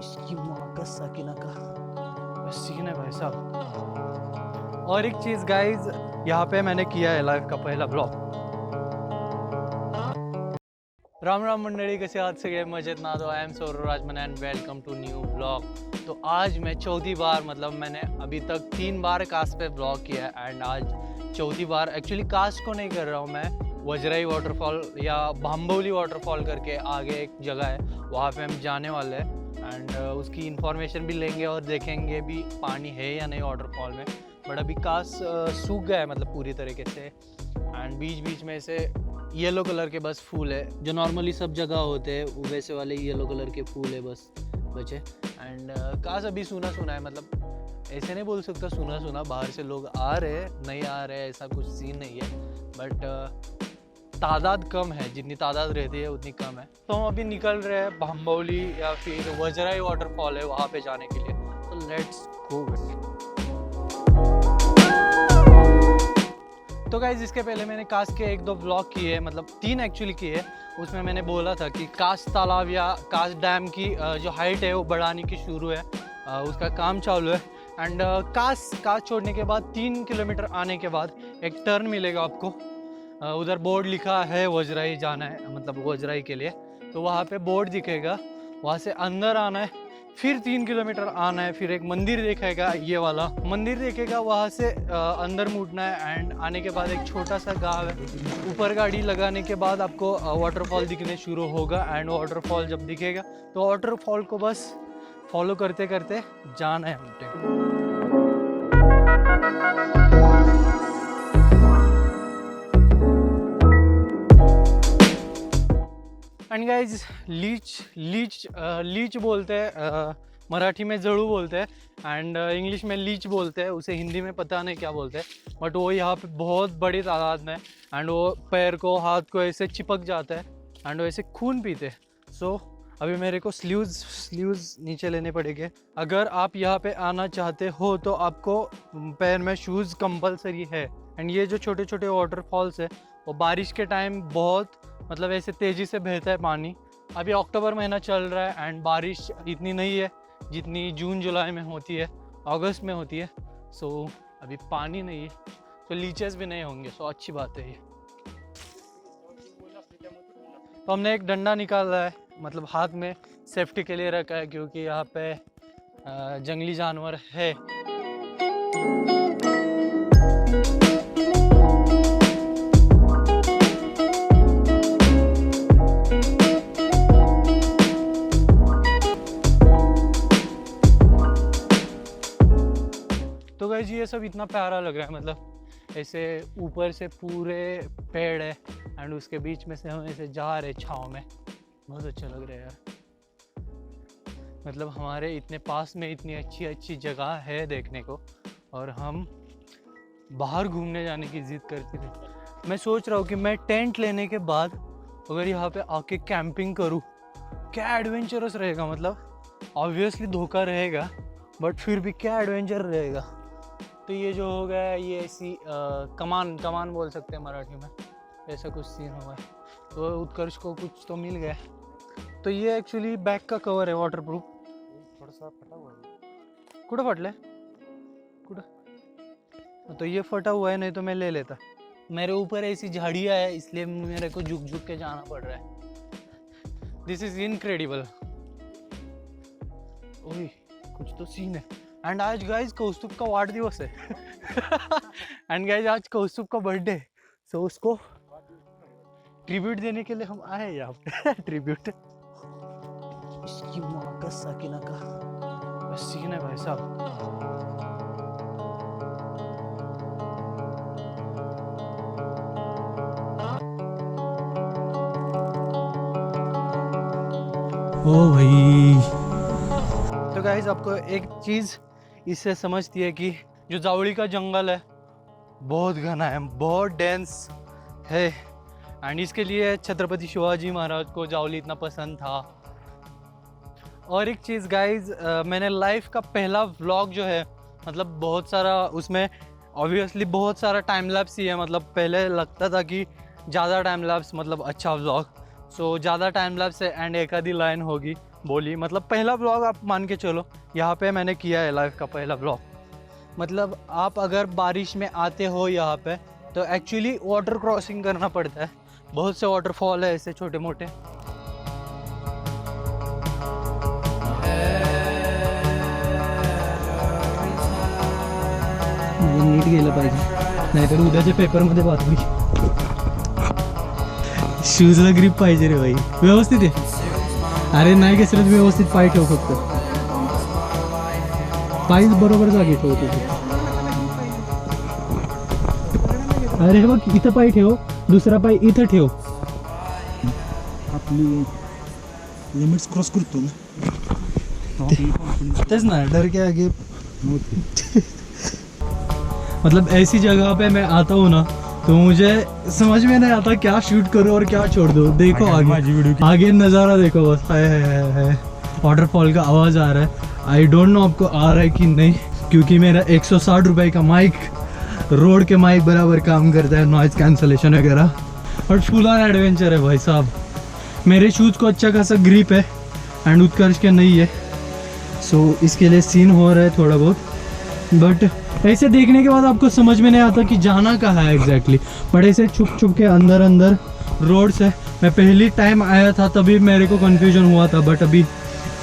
इसकी माँ का सकीना का सीन है भाई साहब। और एक चीज़ गाइज, यहाँ पे मैंने किया है लाइफ का पहला ब्लॉग। राम राम मंडळी, कसे आहात सगळे? मजेत ना? तो I am Saurav Rajman and welcome to new blog. तो आज मैं चौथी बार, मतलब मैंने अभी तक 3 बार कास्ट पे ब्लॉग किया है एंड आज चौथी बार। एक्चुअली कास्ट को नहीं कर रहा हूँ मैं, वजराई वाटरफॉल या भांबोली वाटरफॉल करके आगे एक जगह है, वहाँ पे हम जाने वाले हैं एंड उसकी इंफॉर्मेशन भी लेंगे और देखेंगे भी पानी है या नहीं वाटरफॉल में। बट अभी कास्ट सूख गया है, मतलब पूरी तरीके से। एंड बीच बीच में से येलो कलर के बस फूल है, जो नॉर्मली सब जगह होते हैं वैसे वाले येलो कलर के फूल है बस बचे। एंड काश अभी सुना सुना है, मतलब ऐसे नहीं बोल सकता सुना सुना, बाहर से लोग आ रहे हैं नहीं आ रहे ऐसा कुछ सीन नहीं है, बट तादाद कम है, जितनी तादाद रहती है उतनी कम है। तो हम अभी निकल रहे हैं भांबोली या फिर वजराई वाटरफॉल है वहाँ पे जाने के लिए। तो लेट्स गो। तो गाइज इसके पहले मैंने कास्ट के 1-2 व्लॉग किए, मतलब 3 एक्चुअली किए। उसमें मैंने बोला था कि कास्ट तालाब या कास्ट डैम की जो हाइट है वो बढ़ाने की शुरू है, उसका काम चालू है। एंड कास्ट छोड़ने के बाद 3 किलोमीटर आने के बाद एक टर्न मिलेगा आपको, उधर बोर्ड लिखा है वजराई जाना है, मतलब वजराई के लिए। तो वहाँ पे बोर्ड दिखेगा, वहाँ से अंदर आना है, फिर 3 किलोमीटर आना है, फिर एक मंदिर देखेगा, ये वाला मंदिर देखेगा, वहाँ से अंदर मुड़ना है एंड आने के बाद एक छोटा सा गांव है। ऊपर गाड़ी लगाने के बाद आपको वाटरफॉल दिखने शुरू होगा एंड वाटरफॉल जब दिखेगा तो वाटरफॉल को बस फॉलो करते करते जाना है हमने। एंड गाइज लीच बोलते हैं, मराठी में जड़ू बोलते हैं एंड इंग्लिश में लीच बोलते हैं, उसे हिंदी में पता नहीं क्या बोलते हैं, बट वो यहाँ पे बहुत बड़ी तादाद में एंड वो पैर को हाथ को ऐसे चिपक जाता है एंड वो ऐसे खून पीते हैं। सो अभी मेरे को स्लीव्स नीचे लेने पड़ेंगे। अगर आप यहाँ पे आना चाहते हो तो आपको पैर में शूज़ कंपलसरी है। एंड ये जो छोटे छोटे वाटरफॉल्स है वो बारिश के टाइम बहुत, मतलब ऐसे तेज़ी से बहता है पानी। अभी अक्टूबर महीना चल रहा है एंड बारिश इतनी नहीं है जितनी जून जुलाई में होती है, अगस्त में होती है। सो अभी पानी नहीं है तो लीचेस भी नहीं होंगे, सो अच्छी बात है ये। तो हमने एक डंडा निकाला है, मतलब हाथ में सेफ्टी के लिए रखा है, क्योंकि यहाँ पे जंगली जानवर है। तो गाइस ये सब इतना प्यारा लग रहा है, मतलब ऐसे ऊपर से पूरे पेड़ है एंड उसके बीच में से हम ऐसे जा रहे छाँव में, बहुत अच्छा लग रहा है यार। मतलब हमारे इतने पास में इतनी अच्छी अच्छी जगह है देखने को और हम बाहर घूमने जाने की जिद करते थे। मैं सोच रहा हूँ कि मैं टेंट लेने के बाद अगर यहाँ पे आके कैंपिंग करूँ, क्या एडवेंचरस रहेगा। मतलब ऑब्वियसली धोखा रहेगा बट फिर भी क्या एडवेंचर रहेगा। तो ये जो हो गया ये ऐसी कमान बोल सकते हैं मराठी में, ऐसा कुछ सीन हुआ है। तो उत्कर्ष को कुछ तो मिल गया। तो ये एक्चुअली बैक का कवर है वाटरप्रूफ। थोड़ा सा फटा हुआ है, कुड़ा फटले कुड़ा, तो ये फटा हुआ है, नहीं तो मैं ले लेता। मेरे ऊपर ऐसी झाड़ियाँ है इसलिए मेरे को झुक झुक के जाना पड़ रहा है। This is incredible. ओह कुछ तो सीन है। एंड आज गाइज कौस्तुभ का वाढदिवस है एंड गाइज आज कौस्तुभ का बर्थडे, सो उसको ट्रिब्यूट देने के लिए हम आए यहाँ पे ट्रिब्यूट। इसकी माँ का सकीना का सीन है भाई साहब। ओ भाई, तो गाइज आपको एक चीज़ इससे समझती है कि जो जावली का जंगल है बहुत घना है, बहुत डेंस है एंड इसके लिए छत्रपति शिवाजी महाराज को जावली इतना पसंद था। और एक चीज़ गाइज, मैंने लाइफ का पहला व्लॉग जो है, मतलब बहुत सारा उसमें ऑब्वियसली बहुत सारा टाइम लैप्स ही है। मतलब पहले लगता था कि ज़्यादा टाइम लैप्स मतलब अच्छा व्लॉग, सो ज़्यादा टाइम लैप्स है एंड एक आधी लाइन होगी, बोली, मतलब पहला ब्लॉग आप मान के चलो यहाँ पे मैंने किया है लाइफ का पहला ब्लॉग। मतलब आप अगर बारिश में आते हो यहाँ पे तो एक्चुअली वाटर क्रॉसिंग करना पड़ता है, बहुत से वाटरफॉल है ऐसे छोटे मोटे। नीट गेलं पाहिजे नाहीतर उद्याच्या पेपरमध्ये बातमी। शूजला ग्रिप पाहिजे रे भाई, व्यवस्थित आहे। अरे नाही घसरत, व्यवस्थित पाय ठेव, फक्त पाय बरोबर जागी ठेव तुझे। अरे बघ इथं पाय ठेव, दुसरा पाय इथं ठेव। आपली लिमिट्स क्रॉस करतो ना, तेच ना, डर के आगे। मतलब ऐसी जगह पे मैं आता हूँ ना तो मुझे समझ में नहीं आता क्या शूट करूँ और क्या छोड़ दूँ। देखो आगे नज़ारा देखो बस, है वाटरफॉल का आवाज़ आ रहा है। आई डोंट नो आपको आ रहा है कि नहीं, क्योंकि मेरा 160 रुपये का माइक रोड के माइक बराबर काम करता है, नॉइज़ कैंसलेशन वगैरह। और फुल ऑन एडवेंचर है भाई साहब। मेरे शूज़ को अच्छा खासा ग्रिप है एंड उत्कर्ष के नहीं है, सो इसके लिए सीन हो रहा है थोड़ा बहुत। बट ऐसे देखने के बाद आपको समझ में नहीं आता कि जाना कहाँ है एग्जैक्टली। बट ऐसे छुप छुप के अंदर अंदर रोड्स है। मैं पहली टाइम आया था तभी मेरे को कन्फ्यूजन हुआ था, बट अभी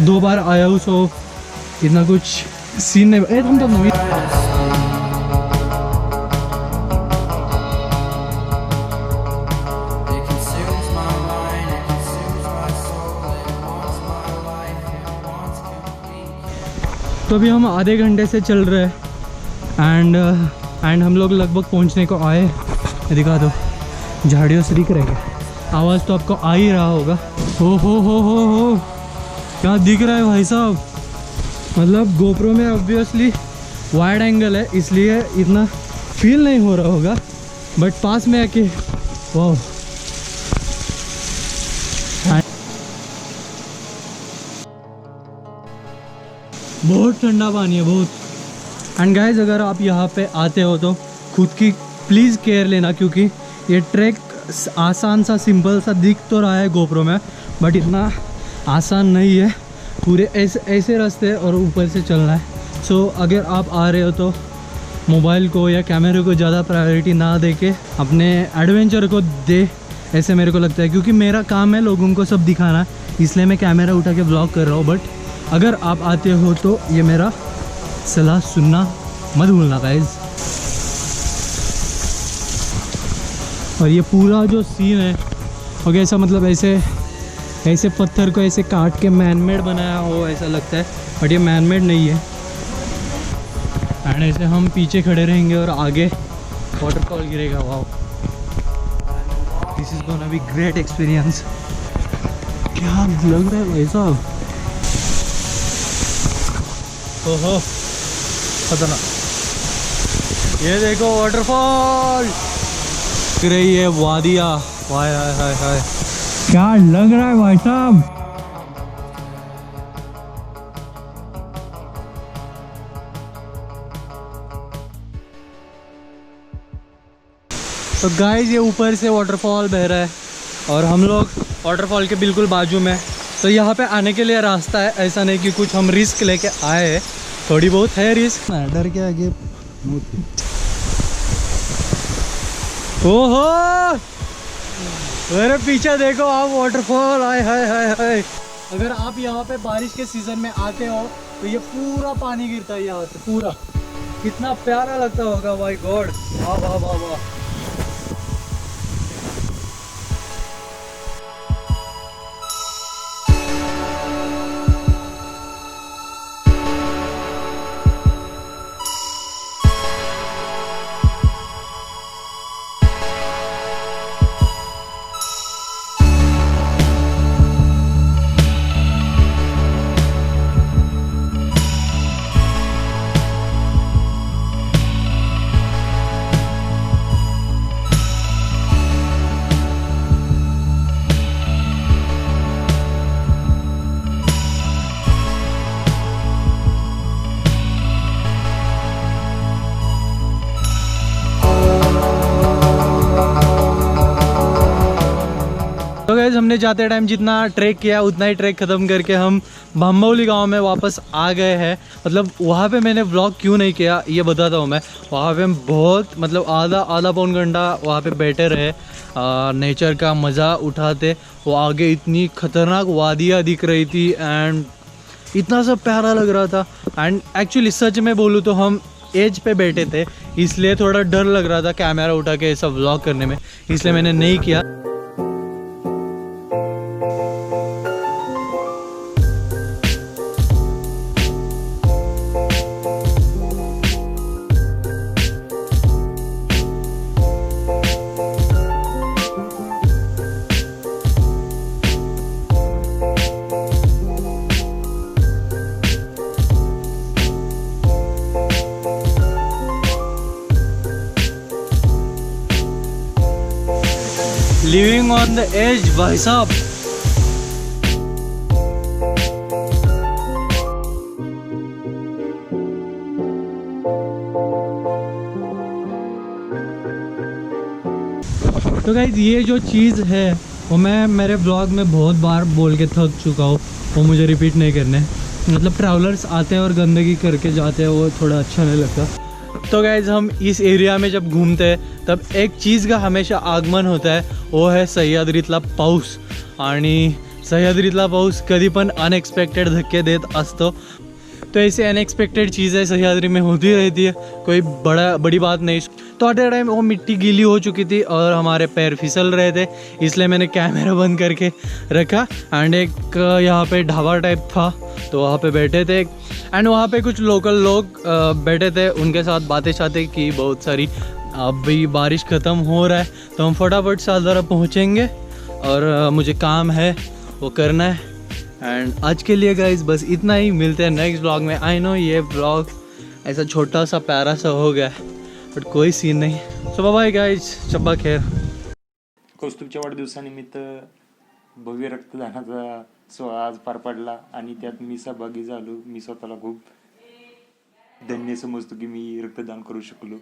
2 बार आया हूँ, सो इतना कुछ सीन नहीं। हम तो नवी तो अभी हम आधे घंटे से चल रहे हैं एंड हम लोग लगभग पहुंचने को आए। दिखा दो, झाड़ियों से दिख रहा है, आवाज़ तो आपको आ ही रहा होगा। हो क्या दिख रहा है भाई साहब। मतलब गोप्रो में ऑब्वियसली वाइड एंगल है इसलिए इतना फील नहीं हो रहा होगा, बट पास में आके वाह। बहुत ठंडा पानी है, बहुत। एंड गाइस अगर आप यहाँ पे आते हो तो खुद की प्लीज़ केयर लेना, क्योंकि ये ट्रैक आसान सा सिंपल सा दिख तो रहा है गोप्रो में, बट इतना आसान नहीं है। पूरे ऐसे रास्ते और ऊपर से चलना है। सो अगर आप आ रहे हो तो मोबाइल को या कैमरे को ज़्यादा प्रायोरिटी ना दे के अपने एडवेंचर को दे, ऐसे मेरे को लगता है। क्योंकि मेरा काम है लोगों को सब दिखाना, इसलिए मैं कैमरा उठा के ब्लॉग कर रहा हूँ। बट अगर आप आते हो तो ये मेरा सलाह सुनना मत भूलना गाइस। और ये पूरा जो सीन है और ऐसा मतलब ऐसे पत्थर को ऐसे काट के मैनमेड बनाया हो ऐसा लगता है, बट ये मैनमेड नहीं है। एंड ऐसे हम पीछे खड़े रहेंगे और आगे वाटरफॉल गिरेगा। Wow, this is gonna be great experience. क्या लग रहा है भाई साहब। ओहो खतरनाक, ये देखो वाटरफॉल गिर रही है, वादिया। हाय हाय हाय हाय, क्या लग रहा है भाई साहब। तो गाइस ये ऊपर से वाटरफॉल बह रहा है और हम लोग वाटरफॉल के बिल्कुल बाजू में। तो यहाँ पे आने के लिए रास्ता है, ऐसा नहीं कि कुछ हम रिस्क लेके आए हैं, थोड़ी बहुत है रिस्क ना, डर के आगे। ओहो मेरे पीछे देखो आप वाटरफॉल, आए हाय हाय हाय। अगर आप यहाँ पे बारिश के सीजन में आते हो तो ये पूरा पानी गिरता है यहाँ से पूरा, कितना प्यारा लगता होगा माय गॉड। वाह वाह वाह वाह। तो गाइस हमने जाते टाइम जितना ट्रैक किया उतना ही ट्रैक ख़त्म करके हम भांबौली गांव में वापस आ गए हैं। मतलब वहाँ पे मैंने व्लॉग क्यों नहीं किया ये बताता हूँ मैं। वहाँ पे हम बहुत मतलब आधा पौन घंटा वहाँ पे बैठे रहे, नेचर का मज़ा उठाते। वो आगे इतनी खतरनाक वादियाँ दिख रही थी एंड इतना सब प्यारा लग रहा था। एंड एक्चुअली सच में बोलूँ तो हम एज पे बैठे थे, इसलिए थोड़ा डर लग रहा था कैमरा उठा के ऐसा व्लॉग करने में, इसलिए मैंने नहीं किया। लिविंग ऑन द एज भाई साहब। तो गाइज ये जो चीज़ है वो मैं मेरे ब्लॉग में बहुत बार बोल के थक चुका हूँ, वो मुझे रिपीट नहीं करने। मतलब ट्रैवलर्स आते हैं और गंदगी करके जाते हैं, वो थोड़ा अच्छा नहीं लगता। तो गाइज हम इस एरिया में जब घूमते हैं तब एक चीज़ का हमेशा आगमन होता है, वो है सह्याद्रीतला पाऊस। आणि सह्याद्रीतला पाऊस कधी पण अनएक्सपेक्टेड धक्के देत असतो। तो ऐसे अनएक्सपेक्टेड चीज़ें सह्याद्री में होती रहती है, कोई बड़ी बात नहीं। तो आते टाइम वो मिट्टी गीली हो चुकी थी और हमारे पैर फिसल रहे थे, इसलिए मैंने कैमरा बंद करके रखा। एंड एक यहाँ पे ढाबा टाइप था, तो वहाँ पे बैठे थे एंड वहाँ पे कुछ लोकल लोग बैठे थे, उनके साथ बातें शातें की बहुत सारी। अभी बारिश ख़त्म हो रहा है तो हम फटाफट सालधारा पहुँचेंगे और मुझे काम है वो करना है। एंड आज के लिए गाइस बस इतना ही, मिलते हैं नेक्स्ट ब्लॉग में। आई नो ये ब्लॉग ऐसा छोटा सा प्यारा सा हो गया बट कोई सीन नहीं। सो बाय बाय गाइस, शब्बा खैर। कौस्तुभच्या वाढदिवसानिमित्त भव्य रक्तदानाचा सोहळा आज पार पडला आणि त्यात मी सहभागी झालो। मी स्वतःला खूप धन्य समजतो की मी रक्तदान करू शकलो।